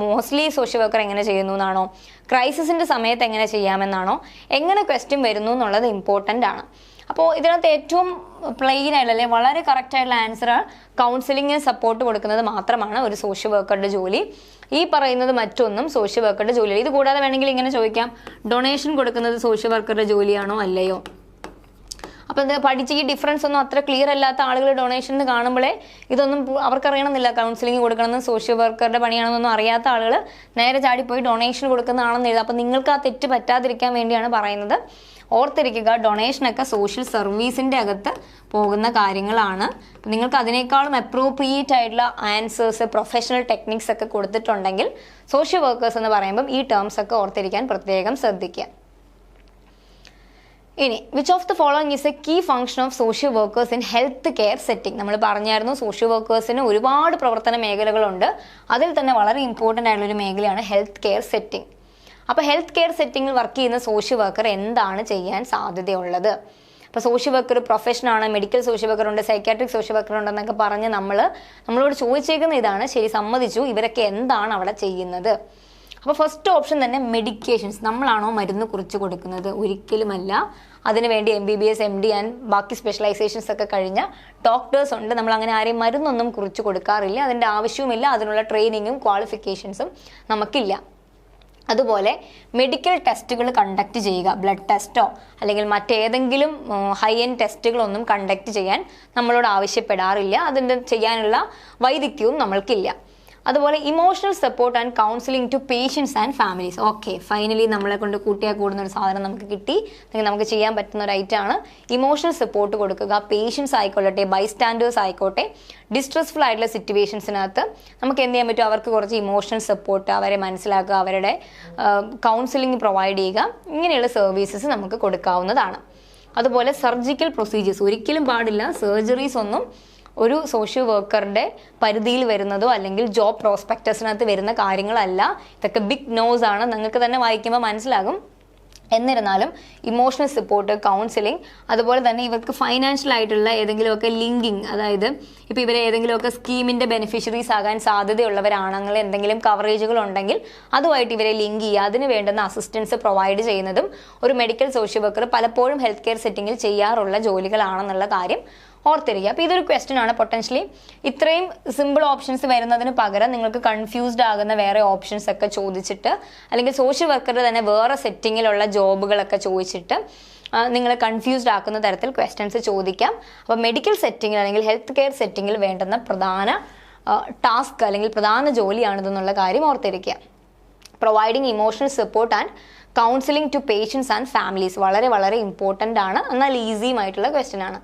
മോസ്റ്റ്ലി സോഷ്യൽ വർക്കർ എങ്ങനെ ചെയ്യുന്നു എന്നാണോ, ക്രൈസിസിൻ്റെ സമയത്ത് എങ്ങനെ ചെയ്യാമെന്നാണോ, എങ്ങനെ ക്വസ്റ്റ്യൻ വരുന്നു എന്നുള്ളത് ഇമ്പോർട്ടൻ്റ് ആണ്. അപ്പോൾ ഇതിനകത്ത് ഏറ്റവും പ്ലെയിൻ ആയിട്ടുള്ള അല്ലെങ്കിൽ വളരെ കറക്റ്റ് ആയിട്ടുള്ള ആൻസർ കൗൺസിലിംഗിന് സപ്പോർട്ട് കൊടുക്കുന്നത് മാത്രമാണ് ഒരു സോഷ്യൽ വർക്കറുടെ ജോലി. ഈ പറയുന്നത് മറ്റൊന്നും സോഷ്യൽ വർക്കറുടെ ജോലിയല്ല. ഇത് കൂടാതെ വേണമെങ്കിൽ ഇങ്ങനെ ചോദിക്കാം, ഡൊണേഷൻ കൊടുക്കുന്നത് സോഷ്യൽ വർക്കറുടെ ജോലിയാണോ അല്ലയോ? അപ്പോൾ എന്താ പഠിച്ച് ഈ ഡിഫറൻസ് ഒന്നും അത്ര ക്ലിയർ അല്ലാത്ത ആളുകൾ ഡൊണേഷൻ കാണുമ്പോഴേ ഇതൊന്നും അവർക്കറിയണമെന്നില്ല, കൗൺസിലിംഗ് കൊടുക്കണമെന്ന് സോഷ്യൽ വർക്കറുടെ പണിയാണെന്നൊന്നും അറിയാത്ത ആളുകൾ നേരെ ചാടിപ്പോയി ഡൊണേഷൻ കൊടുക്കുന്നതാണെന്ന് എഴുതാം. അപ്പോൾ നിങ്ങൾക്ക് ആ തെറ്റ് പറ്റാതിരിക്കാൻ വേണ്ടിയാണ് പറയുന്നത്. ഓർത്തിരിക്കുക, ഡൊണേഷനൊക്കെ സോഷ്യൽ സർവീസിൻ്റെ അകത്ത് പോകുന്ന കാര്യങ്ങളാണ്. നിങ്ങൾക്ക് അതിനേക്കാളും അപ്രോപ്രിയേറ്റ് ആയിട്ടുള്ള ആൻസേഴ്സ്, പ്രൊഫഷണൽ ടെക്നിക്സ് ഒക്കെ കൊടുത്തിട്ടുണ്ടെങ്കിൽ സോഷ്യൽ വർക്കേഴ്സ് എന്ന് പറയുമ്പം ഈ ടേംസ് ഒക്കെ ഓർത്തിരിക്കാൻ പ്രത്യേകം ശ്രദ്ധിക്കുക. ഇനി which of the following is a key function of social workers in health care setting. നമ്മൾ പറഞ്ഞായിരുന്നു സോഷ്യൽ വർക്കേഴ്സിന് ഒരുപാട് പ്രവർത്തന മേഖലകളുണ്ട്. അതിൽ തന്നെ വളരെ ഇമ്പോർട്ടൻ്റ് ആയിട്ടുള്ള ഒരു മേഖലയാണ് ഹെൽത്ത് കെയർ സെറ്റിംഗ്. അപ്പോൾ ഹെൽത്ത് കെയർ സെറ്റിംഗിൽ വർക്ക് ചെയ്യുന്ന സോഷ്യൽ വർക്കർ എന്താണ് ചെയ്യാൻ സാധ്യതയുള്ളത്? അപ്പോൾ സോഷ്യൽ വർക്കർ പ്രൊഫഷനാണ്, മെഡിക്കൽ സോഷ്യൽ വർക്കർ ഉണ്ട്, സൈക്കാട്രിക് സോഷ്യൽ വർക്കർ ഉണ്ടെന്നൊക്കെ പറഞ്ഞ് നമ്മളോട് ചോദിച്ചേക്കുന്ന ഇതാണ്. ശരി, സമ്മതിച്ചു, ഇവരൊക്കെ എന്താണ് അവിടെ ചെയ്യുന്നത്? അപ്പോൾ ഫസ്റ്റ് ഓപ്ഷൻ തന്നെ മെഡിക്കേഷൻസ്. നമ്മളാണോ മരുന്ന് കുറിച്ച് കൊടുക്കുന്നത്? ഒരിക്കലുമല്ല. അതിനുവേണ്ടി MBBS, MD ആൻഡ് ബാക്കി സ്പെഷ്യലൈസേഷൻസ് ഒക്കെ കഴിഞ്ഞ ഡോക്ടേഴ്സ് ഉണ്ട്. നമ്മൾ അങ്ങനെ ആരെയും മരുന്നൊന്നും കുറിച്ച് കൊടുക്കാറില്ല. അതിൻ്റെ ആവശ്യവുമില്ല. അതിനുള്ള ട്രെയിനിങ്ങും ക്വാളിഫിക്കേഷൻസും നമുക്കില്ല. അതുപോലെ മെഡിക്കൽ ടെസ്റ്റുകൾ കണ്ടക്ട് ചെയ്യുക, ബ്ലഡ് ടെസ്റ്റോ അല്ലെങ്കിൽ മറ്റേതെങ്കിലും ഹൈ എൻഡ് ടെസ്റ്റുകളൊന്നും കണ്ടക്ട് ചെയ്യാൻ നമ്മളോട് ആവശ്യപ്പെടാറില്ല. അതിൻ്റെ ചെയ്യാനുള്ള വൈദഗ്ധ്യവും നമ്മൾക്കില്ല. അതുപോലെ emotional support and counselling to patients and families. Okay, finally നമ്മളെ കൊണ്ട് കൂട്ടിയാൽ കൂടുന്ന ഒരു സാധനം നമുക്ക് കിട്ടി. അല്ലെങ്കിൽ നമുക്ക് ചെയ്യാൻ പറ്റുന്ന ഒരു ഐറ്റമാണ് ഇമോഷണൽ സപ്പോർട്ട് കൊടുക്കുക. പേഷ്യൻസ് ആയിക്കൊള്ളട്ടെ, ബൈസ്റ്റാൻഡേഴ്സ് ആയിക്കോട്ടെ, ഡിസ്ട്രെസ്ഫുൾ ആയിട്ടുള്ള സിറ്റുവേഷൻസിനകത്ത് നമുക്ക് എന്ത് ചെയ്യാൻ പറ്റും? അവർക്ക് കുറച്ച് ഇമോഷണൽ സപ്പോർട്ട്, അവരെ മനസ്സിലാക്കുക, അവരുടെ കൗൺസിലിംഗ് പ്രൊവൈഡ് ചെയ്യുക, ഇങ്ങനെയുള്ള സർവീസസ് നമുക്ക് കൊടുക്കാവുന്നതാണ്. അതുപോലെ സർജിക്കൽ പ്രൊസീജിയേഴ്സ് ഒരിക്കലും പാടില്ല. സർജറീസ് ഒന്നും ഒരു സോഷ്യൽ വർക്കറുടെ പരിധിയിൽ വരുന്നതോ അല്ലെങ്കിൽ ജോബ് പ്രോസ്പെക്ടസിനകത്ത് വരുന്ന കാര്യങ്ങളല്ല. ഇതൊക്കെ ബിഗ് നോസ് ആണ്, നിങ്ങൾക്ക് തന്നെ വായിക്കുമ്പോൾ മനസ്സിലാകും. എന്നിരുന്നാലും ഇമോഷണൽ സപ്പോർട്ട്, കൗൺസിലിംഗ്, അതുപോലെ തന്നെ ഇവർക്ക് ഫൈനാൻഷ്യൽ ആയിട്ടുള്ള ഏതെങ്കിലുമൊക്കെ ലിങ്കിങ്, അതായത് ഇപ്പോൾ ഇവരെ ഏതെങ്കിലുമൊക്കെ സ്കീമിൻ്റെ ബെനിഫിഷ്യറീസ് ആകാൻ സാധ്യതയുള്ളവരാണെങ്കിൽ എന്തെങ്കിലും കവറേജുകൾ ഉണ്ടെങ്കിൽ അതുമായിട്ട് ഇവരെ ലിങ്ക് ചെയ്യുക, അതിന് വേണ്ടുന്ന അസിസ്റ്റൻസ് പ്രൊവൈഡ് ചെയ്യുന്നതും ഒരു മെഡിക്കൽ സോഷ്യൽ വർക്കർ പലപ്പോഴും ഹെൽത്ത് കെയർ സെറ്റിങ്ങിൽ ചെയ്യാറുള്ള ജോലികളാണെന്നുള്ള കാര്യം ഓർത്തിരിക്കുക. അപ്പോൾ ഇതൊരു ക്വസ്റ്റ്യൻ ആണ്. പൊട്ടൻഷ്യലി ഇത്രയും സിമ്പിൾ ഓപ്ഷൻസ് വരുന്നതിന് പകരം നിങ്ങൾക്ക് കൺഫ്യൂസ്ഡ് ആകുന്ന വേറെ ഓപ്ഷൻസ് ഒക്കെ ചോദിച്ചിട്ട്, അല്ലെങ്കിൽ സോഷ്യൽ വർക്കറുടെ തന്നെ വേറെ സെറ്റിങ്ങിലുള്ള ജോബുകളൊക്കെ ചോദിച്ചിട്ട് നിങ്ങൾ കൺഫ്യൂസ്ഡ് ആക്കുന്ന തരത്തിൽ ക്വസ്റ്റ്യൻസ് ചോദിക്കാം. അപ്പോൾ മെഡിക്കൽ സെറ്റിങ്ങിൽ അല്ലെങ്കിൽ ഹെൽത്ത് കെയർ സെറ്റിങ്ങിൽ വേണ്ടുന്ന പ്രധാന ടാസ്ക് അല്ലെങ്കിൽ പ്രധാന ജോലിയാണിതെന്നുള്ള കാര്യം ഓർത്തിരിക്കുക. Providing emotional support and counselling to patients and families വളരെ വളരെ ഇമ്പോർട്ടൻ്റ് ആണ്. എന്നാൽ ഈസിയുമായിട്ടുള്ള ക്വസ്റ്റ്യൻ ആണ്.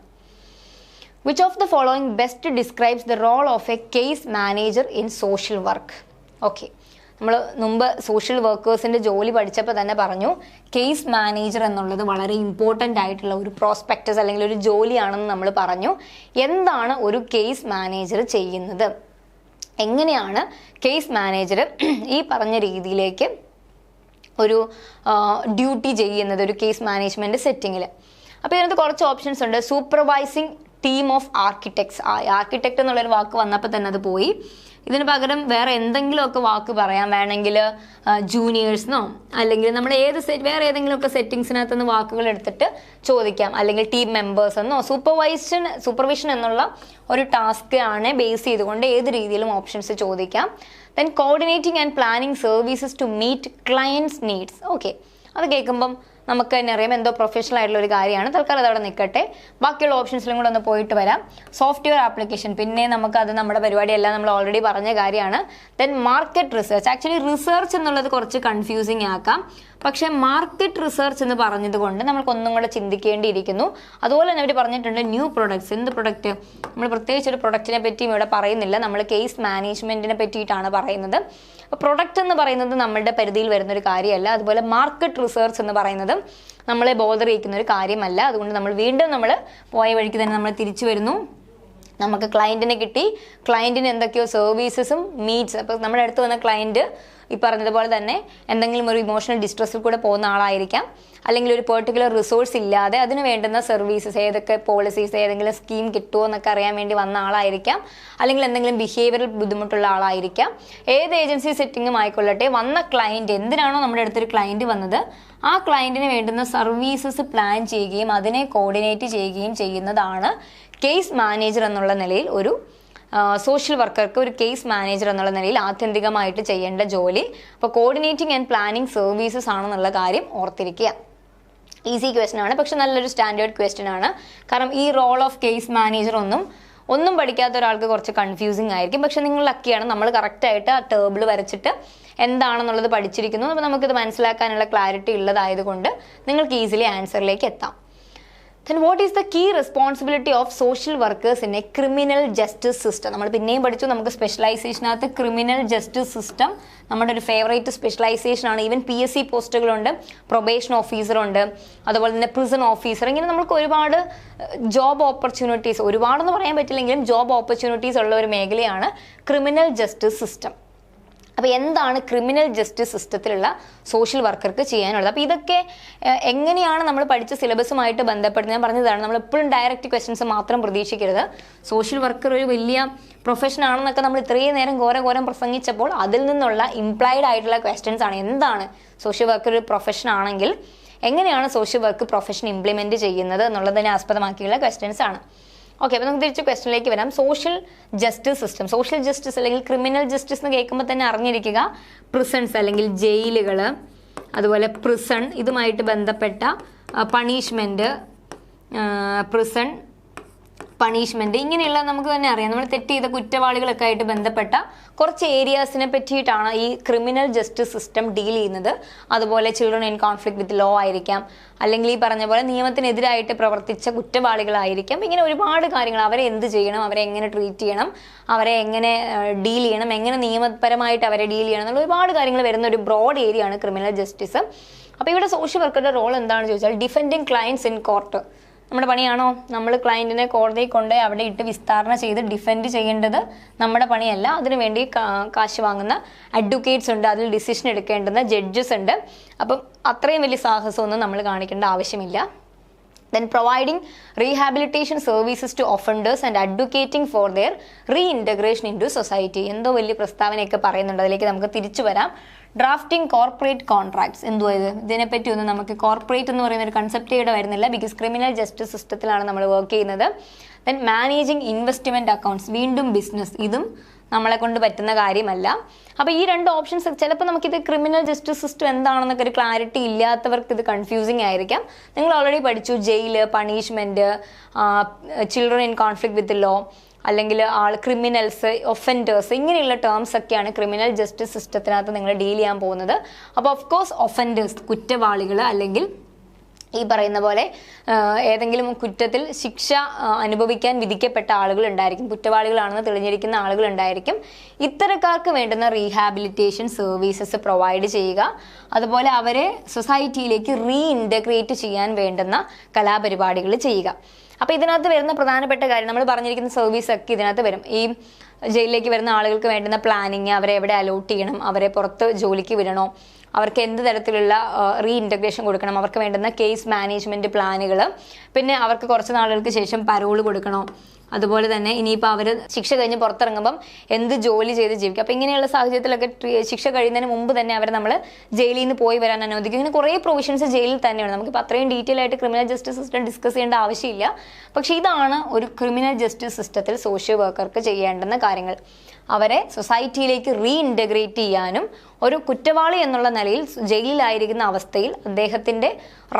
Which of the following best describes the role of a case manager in social work? Okay, നമ്മൾ മുമ്പ് സോഷ്യൽ വർക്കേഴ്സിൻ്റെ ജോലി പഠിച്ചപ്പോൾ തന്നെ പറഞ്ഞു കേസ് മാനേജർ എന്നുള്ളത് വളരെ ഇമ്പോർട്ടൻ്റ് ആയിട്ടുള്ള ഒരു പ്രോസ്പെക്ടസ് അല്ലെങ്കിൽ ഒരു ജോലിയാണെന്ന് നമ്മൾ പറഞ്ഞു. എന്താണ് ഒരു കേസ് മാനേജർ ചെയ്യുന്നത്? എങ്ങനെയാണ് കേസ് മാനേജർ ഈ പറഞ്ഞ രീതിയിലേക്ക് ഒരു ഡ്യൂട്ടി ചെയ്യുന്നത് ഒരു കേസ് മാനേജ്മെൻറ്റ് സെറ്റിങ്ങിൽ? അപ്പോൾ ഇതിനകത്ത് കുറച്ച് ഓപ്ഷൻസ് ഉണ്ട്. Supervising team of architects. Architect എന്നുള്ളൊരു വാക്ക് വന്നപ്പോൾ തന്നെ അത് പോയി. ഇതിന് പകരം വേറെ എന്തെങ്കിലുമൊക്കെ വാക്ക് പറയാം. വേണമെങ്കിൽ ജൂനിയേഴ്സിനോ അല്ലെങ്കിൽ നമ്മൾ വേറെ ഏതെങ്കിലുമൊക്കെ സെറ്റിങ്സിനകത്തുനിന്ന് വാക്കുകൾ എടുത്തിട്ട് ചോദിക്കാം. അല്ലെങ്കിൽ ടീം മെമ്പേഴ്സ് എന്നോ സൂപ്പർവിഷൻ എന്നുള്ള ഒരു ടാസ്ക് ആണ് ബേസ് ചെയ്തുകൊണ്ട് ഏത് രീതിയിലും ഓപ്ഷൻസ് ചോദിക്കാം. Then coordinating and planning services to meet clients needs. Okay, അത് കേൾക്കുമ്പം നമുക്ക് തന്നെ അറിയാം എന്തോ പ്രൊഫഷണൽ ആയിട്ടുള്ള ഒരു കാര്യമാണ്. തൽക്കാലം അതവിടെ നിൽക്കട്ടെ. ബാക്കിയുള്ള ഓപ്ഷൻസിലും കൂടെ ഒന്ന് പോയിട്ട് വരാം. സോഫ്റ്റ്വെയർ ആപ്ലിക്കേഷൻ, പിന്നെ നമുക്കത് നമ്മുടെ പരിപാടിയെല്ലാം നമ്മൾ ഓൾറെഡി പറഞ്ഞ കാര്യമാണ്. Then market research. Actually research എന്നുള്ളത് കുറച്ച് കൺഫ്യൂസിങ് ആക്കാം. പക്ഷേ മാർക്കറ്റ് റിസർച്ച് എന്ന് പറഞ്ഞത് കൊണ്ട് നമുക്കൊന്നും കൂടെ ചിന്തിക്കേണ്ടിയിരിക്കുന്നു. അതുപോലെ തന്നെ അവർ പറഞ്ഞിട്ടുണ്ട് ന്യൂ പ്രൊഡക്ട്സ്. എന്ത് പ്രൊഡക്റ്റ്? നമ്മൾ പ്രത്യേകിച്ച് ഒരു പ്രൊഡക്റ്റിനെ പറ്റിയും ഇവിടെ പറയുന്നില്ല. നമ്മൾ കേസ് മാനേജ്മെൻറ്റിനെ പറ്റിയിട്ടാണ് പറയുന്നത്. അപ്പോൾ പ്രൊഡക്റ്റ് എന്ന് പറയുന്നത് നമ്മളുടെ പരിധിയിൽ വരുന്നൊരു കാര്യമല്ല. അതുപോലെ മാർക്കറ്റ് റിസർച്ച് എന്ന് പറയുന്നത് നമ്മളെ ബോധർ ചെയ്യിക്കുന്ന ഒരു കാര്യമല്ല. അതുകൊണ്ട് നമ്മൾ വീണ്ടും പോയ വഴിക്ക് തന്നെ നമ്മൾ തിരിച്ചു വരുന്നു. നമുക്ക് ക്ലയൻറ്റിനെ കിട്ടി. ക്ലയൻറ്റിന് എന്തൊക്കെയോ സർവീസസും നീഡ്സ്. അപ്പോൾ നമ്മുടെ അടുത്ത് വന്ന ക്ലയൻറ്റ് ഈ പറഞ്ഞതുപോലെ തന്നെ എന്തെങ്കിലും ഒരു ഇമോഷണൽ ഡിസ്ട്രെസ്സിൽ കൂടെ പോകുന്ന ആളായിരിക്കാം. അല്ലെങ്കിൽ ഒരു പെർട്ടിക്കുലർ റിസോഴ്സ് ഇല്ലാതെ അതിന് വേണ്ടുന്ന സർവീസസ്, ഏതൊക്കെ പോളിസീസ്, ഏതെങ്കിലും സ്കീം കിട്ടുമോ എന്നൊക്കെ അറിയാൻ വേണ്ടി വന്ന ആളായിരിക്കാം. അല്ലെങ്കിൽ എന്തെങ്കിലും ബിഹേവിയറൽ ബുദ്ധിമുട്ടുള്ള ആളായിരിക്കാം. ഏത് ഏജൻസി സെറ്റിങ്ങും ആയിക്കൊള്ളട്ടെ, വന്ന ക്ലയൻറ്റ് എന്തിനാണോ നമ്മുടെ അടുത്തൊരു ക്ലയൻറ്റ് വന്നത്, ആ ക്ലയൻറ്റിന് വേണ്ടുന്ന സർവീസസ് പ്ലാൻ ചെയ്യുകയും അതിനെ കോർഡിനേറ്റ് ചെയ്യുകയും ചെയ്യുന്നതാണ് കേസ് മാനേജർ എന്നുള്ള നിലയിൽ ഒരു സോഷ്യൽ വർക്കർക്ക്, ഒരു കേസ് മാനേജർ എന്നുള്ള നിലയിൽ ആത്യന്തികമായിട്ട് ചെയ്യേണ്ട ജോലി. അപ്പോൾ കോർഡിനേറ്റിംഗ് ആൻഡ് പ്ലാനിങ് സർവീസസ് ആണെന്നുള്ള കാര്യം ഓർത്തിരിക്കുക. ഈസി ക്വസ്റ്റ്യൻ ആണ്, പക്ഷെ നല്ലൊരു സ്റ്റാൻഡേർഡ് ക്വസ്റ്റ്യൻ ആണ്. കാരണം ഈ റോൾ ഓഫ് കേസ് മാനേജർ ഒന്നും പഠിക്കാത്ത ഒരാൾക്ക് കുറച്ച് കൺഫ്യൂസിങ് ആയിരിക്കും. പക്ഷെ നിങ്ങൾ ലക്കിയാണ്, നമ്മൾ കറക്റ്റായിട്ട് ആ ടേബിൾ വരച്ചിട്ട് എന്താണെന്നുള്ളത് പഠിച്ചിരിക്കുന്നു. അപ്പോൾ നമുക്കിത് മനസ്സിലാക്കാനുള്ള ക്ലാരിറ്റി ഉള്ളതായതുകൊണ്ട് നിങ്ങൾക്ക് ഈസിലി ആൻസറിലേക്ക് എത്താം. Then what is the key responsibility of social workers in a criminal justice system? നമ്മൾ പിന്നെയും പഠിച്ചു, നമുക്ക് സ്പെഷ്യലൈസേഷനകത്ത് ക്രിമിനൽ ജസ്റ്റിസ് സിസ്റ്റം നമ്മുടെ ഒരു ഫേവറേറ്റ് സ്പെഷ്യലൈസേഷൻ ആണ്. ഈവൻ PSC പോസ്റ്റുകളുണ്ട്, പ്രൊബേഷൻ ഓഫീസറുണ്ട്, അതുപോലെ തന്നെ പ്രിസൺ ഓഫീസർ. ഇങ്ങനെ നമുക്ക് ഒരുപാട് ജോബ് ഓപ്പർച്യൂണിറ്റീസ്, ഒരുപാടെന്ന് പറയാൻ പറ്റില്ലെങ്കിലും ജോബ് ഓപ്പർച്യൂണിറ്റീസ് ഉള്ള ഒരു മേഖലയാണ് ക്രിമിനൽ ജസ്റ്റിസ് സിസ്റ്റം. അപ്പോൾ എന്താണ് ക്രിമിനൽ ജസ്റ്റിസ് സിസ്റ്റത്തിലുള്ള സോഷ്യൽ വർക്കർക്ക് ചെയ്യാനുള്ളത്? അപ്പോൾ ഇതൊക്കെ എങ്ങനെയാണ് നമ്മൾ പഠിച്ച സിലബസുമായിട്ട് ബന്ധപ്പെട്ട് ഞാൻ പറഞ്ഞതാണ്. നമ്മൾ എപ്പോഴും ഡയറക്റ്റ് ക്വസ്റ്റ്യൻസ് മാത്രം പ്രതീക്ഷിക്കരുത്. സോഷ്യൽ വർക്കർ ഒരു വലിയ പ്രൊഫഷൻ ആണെന്നൊക്കെ നമ്മൾ ഇത്രയും നേരം ഘോരം പ്രസംഗിച്ചപ്പോൾ അതിൽ നിന്നുള്ള ഇംപ്ലൈഡ് ആയിട്ടുള്ള ക്വസ്റ്റ്യൻസ് ആണ്. എന്താണ് സോഷ്യൽ വർക്കർ ഒരു പ്രൊഫഷൻ ആണെങ്കിൽ എങ്ങനെയാണ് സോഷ്യൽ വർക്ക് പ്രൊഫഷൻ ഇംപ്ലിമെൻറ്റ് ചെയ്യുന്നത് എന്നുള്ളതിനെ ആസ്പദമാക്കിയുള്ള ക്വസ്റ്റ്യൻസ് ആണ്. ഓക്കെ, അപ്പോൾ നമുക്ക് തിരിച്ച് ക്വസ്റ്റ്യനിലേക്ക് വരാം. Social justice system, social justice അല്ലെങ്കിൽ ക്രിമിനൽ ജസ്റ്റിസ് എന്ന് കേൾക്കുമ്പോൾ തന്നെ അറിഞ്ഞിരിക്കുക പ്രിസൺസ് അല്ലെങ്കിൽ ജയിലുകൾ, അതുപോലെ പ്രിസൺ, ഇതുമായിട്ട് ബന്ധപ്പെട്ട പണിഷ്മെൻറ്റ്, പ്രിസൺ പണിഷ്മെൻറ്റ്, ഇങ്ങനെയുള്ള നമുക്ക് തന്നെ അറിയാം. നമ്മൾ തെറ്റ് ചെയ്ത കുറ്റവാളികളൊക്കെ ആയിട്ട് ബന്ധപ്പെട്ട കുറച്ച് ഏരിയാസിനെ പറ്റിയിട്ടാണ് ഈ ക്രിമിനൽ ജസ്റ്റിസ് സിസ്റ്റം ഡീൽ ചെയ്യുന്നത്. അതുപോലെ children in conflict with law ആയിരിക്കാം, അല്ലെങ്കിൽ ഈ പറഞ്ഞ പോലെ നിയമത്തിനെതിരായിട്ട് പ്രവർത്തിച്ച കുറ്റവാളികളായിരിക്കാം. ഇങ്ങനെ ഒരുപാട് കാര്യങ്ങൾ, അവരെ എന്ത് ചെയ്യണം, അവരെ എങ്ങനെ ട്രീറ്റ് ചെയ്യണം, അവരെ എങ്ങനെ ഡീൽ ചെയ്യണം, എങ്ങനെ നിയമപരമായിട്ട് അവരെ ഡീൽ ചെയ്യണം എന്നുള്ള ഒരുപാട് കാര്യങ്ങൾ വരുന്ന ഒരു ബ്രോഡ് ഏരിയ ആണ് ക്രിമിനൽ ജസ്റ്റിസ്. അപ്പോൾ ഇവിടെ സോഷ്യൽ വർക്കറുടെ റോൾ എന്താണെന്ന് ചോദിച്ചാൽ ഡിഫെൻഡിങ് ക്ലയൻസ് ഇൻ കോർട്ട്. നമ്മുടെ പണിയാണോ? നമ്മൾ ക്ലയൻറ്റിനെ കോടതിയിൽ കൊണ്ട് അവിടെ ഇട്ട് വിസ്താരണ ചെയ്ത് ഡിഫെൻഡ് ചെയ്യേണ്ടത് നമ്മുടെ പണിയല്ല. അതിനുവേണ്ടി കാശ് വാങ്ങുന്ന അഡ്വക്കേറ്റ്സ് ഉണ്ട്, അതിൽ ഡിസിഷൻ എടുക്കേണ്ടുന്ന ജഡ്ജസ് ഉണ്ട്. അപ്പം അത്രയും വലിയ സാഹസമൊന്നും നമ്മൾ കാണിക്കേണ്ട ആവശ്യമില്ല. Then providing rehabilitation services to offenders and advocating for their reintegration into society. എന്തോ വലിയ പ്രസ്താവനയൊക്കെ പറയുന്നുണ്ട്, അതിലേക്ക് നമുക്ക് തിരിച്ചു വരാം. ഡ്രാഫ്റ്റിംഗ് കോർപ്പറേറ്റ് കോൺട്രാക്ട്സ്, എന്തുവാ ഇത്? ഇതിനെപ്പറ്റി ഒന്നും നമുക്ക് കോർപ്പറേറ്റ് എന്ന് പറയുന്ന ഒരു കൺസെപ്റ്റ് ഇവിടെ വരുന്നില്ല, ബിക്കോസ് ക്രിമിനൽ ജസ്റ്റിസ് സിസ്റ്റത്തിലാണ് നമ്മൾ വർക്ക് ചെയ്യുന്നത്. ദെൻ മാനേജിങ് ഇൻവെസ്റ്റ്മെൻറ്റ് അക്കൗണ്ട്സ്, വീണ്ടും ബിസിനസ്, ഇതും നമ്മളെ കൊണ്ട് പറ്റുന്ന കാര്യമല്ല. അപ്പോൾ ഈ രണ്ട് ഓപ്ഷൻസ് ചിലപ്പോൾ നമുക്കിത് ക്രിമിനൽ ജസ്റ്റിസ് സിസ്റ്റം എന്താണെന്നൊക്കെ ഒരു ക്ലാരിറ്റി ഇല്ലാത്തവർക്ക് ഇത് കൺഫ്യൂസിങ് ആയിരിക്കാം. നിങ്ങൾ ഓൾറെഡി പഠിച്ചു jail, punishment, children in conflict with law, അല്ലെങ്കിൽ ക്രിമിനൽസ്, ഒഫൻഡേഴ്സ്, ഇങ്ങനെയുള്ള ടേംസ് ഒക്കെയാണ് ക്രിമിനൽ ജസ്റ്റിസ് സിസ്റ്റത്തിനകത്ത് നിങ്ങൾ ഡീൽ ചെയ്യാൻ പോകുന്നത്. അപ്പോൾ ഓഫ് കോഴ്സ് ഒഫൻഡേഴ്സ്, കുറ്റവാളികൾ, അല്ലെങ്കിൽ ഈ പറയുന്ന പോലെ ഏതെങ്കിലും കുറ്റത്തിൽ ശിക്ഷ അനുഭവിക്കാൻ വിധിക്കപ്പെട്ട ആളുകൾ ഉണ്ടായിരിക്കും, കുറ്റവാളികളാണെന്ന് തെളിഞ്ഞിരിക്കുന്ന ആളുകൾ ഉണ്ടായിരിക്കും. ഇത്തരക്കാർക്ക് വേണ്ടുന്ന റീഹാബിലിറ്റേഷൻ സർവീസസ് പ്രൊവൈഡ് ചെയ്യുക, അതുപോലെ അവരെ സൊസൈറ്റിയിലേക്ക് റീഇൻറ്റഗ്രേറ്റ് ചെയ്യാൻ വേണ്ടുന്ന കലാപരിപാടികൾ ചെയ്യുക. അപ്പോൾ ഇതിനകത്ത് വരുന്ന പ്രധാനപ്പെട്ട കാര്യം, നമ്മൾ പറഞ്ഞിരിക്കുന്ന സർവീസൊക്കെ ഇതിനകത്ത് വരും. ഈ ജയിലിലേക്ക് വരുന്ന ആളുകൾക്ക് വേണ്ടുന്ന പ്ലാനിങ്, അവരെ എവിടെ അലോട്ട് ചെയ്യണം, അവരെ പുറത്ത് ജോലിക്ക് വിടണോ, അവർക്ക് എന്ത് തരത്തിലുള്ള റീഇൻറ്റഗ്രേഷൻ കൊടുക്കണം, അവർക്ക് വേണ്ടുന്ന കേസ് മാനേജ്മെൻറ്റ് പ്ലാനുകൾ, പിന്നെ അവർക്ക് കുറച്ച് നാളുകൾക്ക് ശേഷം പരോള് കൊടുക്കണോ, അതുപോലെ തന്നെ ഇനിയിപ്പോൾ അവർ ശിക്ഷ കഴിഞ്ഞ് പുറത്തിറങ്ങുമ്പം എന്ത് ജോലി ചെയ്ത് ജീവിക്കും. അപ്പോൾ ഇങ്ങനെയുള്ള സാഹചര്യത്തിലൊക്കെ ശിക്ഷ കഴിയുന്നതിന് മുമ്പ് തന്നെ അവരെ നമ്മൾ ജയിലിൽ നിന്ന് പോയി വരാൻ അനുവദിക്കും. ഇങ്ങനെ കുറേ പ്രൊവിഷൻസ് ജയിലിൽ തന്നെയാണ്. നമുക്കിപ്പോൾ അത്രയും ഡീറ്റെയിൽ ആയിട്ട് ക്രിമിനൽ ജസ്റ്റിസ് സിസ്റ്റം ഡിസ്കസ് ചെയ്യേണ്ട ആവശ്യമില്ല. പക്ഷേ ഇതാണ് ഒരു ക്രിമിനൽ ജസ്റ്റിസ് സിസ്റ്റത്തിൽ സോഷ്യൽ വർക്കർക്ക് ചെയ്യേണ്ടുന്ന കാര്യങ്ങൾ. അവരെ സൊസൈറ്റിയിലേക്ക് റീഇൻറ്റഗ്രേറ്റ് ചെയ്യാനും ഒരു കുറ്റവാളി എന്നുള്ള നിലയിൽ ജയിലിലായിരിക്കുന്ന അവസ്ഥയിൽ അദ്ദേഹത്തിൻ്റെ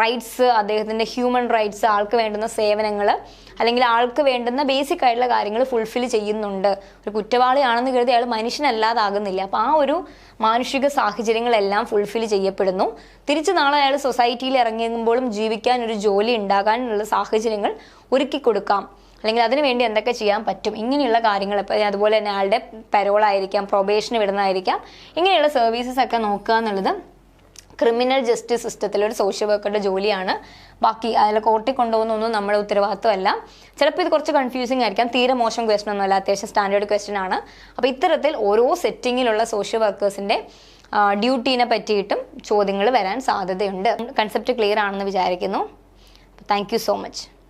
റൈറ്റ്സ്, അദ്ദേഹത്തിൻ്റെ ഹ്യൂമൻ റൈറ്റ്സ്, ആൾക്ക് വേണ്ടുന്ന സേവനങ്ങൾ, അല്ലെങ്കിൽ ആൾക്ക് വേണ്ടുന്ന ബേസിക് ആയിട്ടുള്ള കാര്യങ്ങൾ ഫുൾഫിൽ ചെയ്യുന്നുണ്ട്. ഒരു കുറ്റവാളിയാണെന്ന് കരുതി അയാൾ മനുഷ്യനല്ലാതാകുന്നില്ല. അപ്പോൾ ആ ഒരു മാനുഷിക സാഹചര്യങ്ങളെല്ലാം ഫുൾഫിൽ ചെയ്യപ്പെടുന്നു. തിരിച്ച് നാളെ അയാൾ സൊസൈറ്റിയിൽ ഇറങ്ങുമ്പോഴും ജീവിക്കാൻ ഒരു ജോലി ഉണ്ടാകാനുള്ള സാഹചര്യങ്ങൾ ഒരുക്കി കൊടുക്കാം, അല്ലെങ്കിൽ അതിനുവേണ്ടി എന്തൊക്കെ ചെയ്യാൻ പറ്റും, ഇങ്ങനെയുള്ള കാര്യങ്ങൾ. ഇപ്പോൾ അതുപോലെ തന്നെ അയാളുടെ പരോളായിരിക്കാം, പ്രൊബേഷന് വിടുന്നതായിരിക്കാം, ഇങ്ങനെയുള്ള സർവീസസ് ഒക്കെ നോക്കുക എന്നുള്ളത് ക്രിമിനൽ ജസ്റ്റിസ് സിസ്റ്റത്തിലൊരു സോഷ്യൽ വർക്കറുടെ ജോലിയാണ്. ബാക്കി അതിൽ കോർട്ടിൽ കൊണ്ടുപോകുന്നൊന്നും നമ്മുടെ ഉത്തരവാദിത്വമല്ല. ചിലപ്പോൾ ഇത് കുറച്ച് കൺഫ്യൂസിങ് ആയിരിക്കാം. തീരെ മോശം ക്വസ്റ്റൻ ഒന്നുമല്ല, അത്യാവശ്യം സ്റ്റാൻഡേർഡ് ക്വസ്റ്റൻ ആണ്. അപ്പോൾ ഇത്തരത്തിൽ ഓരോ സെറ്റിങ്ങിലുള്ള സോഷ്യൽ വർക്കേഴ്സിൻ്റെ ഡ്യൂട്ടീനെ പറ്റിയിട്ടും ചോദ്യങ്ങൾ വരാൻ സാധ്യതയുണ്ട്. കൺസെപ്റ്റ് ക്ലിയർ ആണെന്ന് വിചാരിക്കുന്നു. Thank you so much.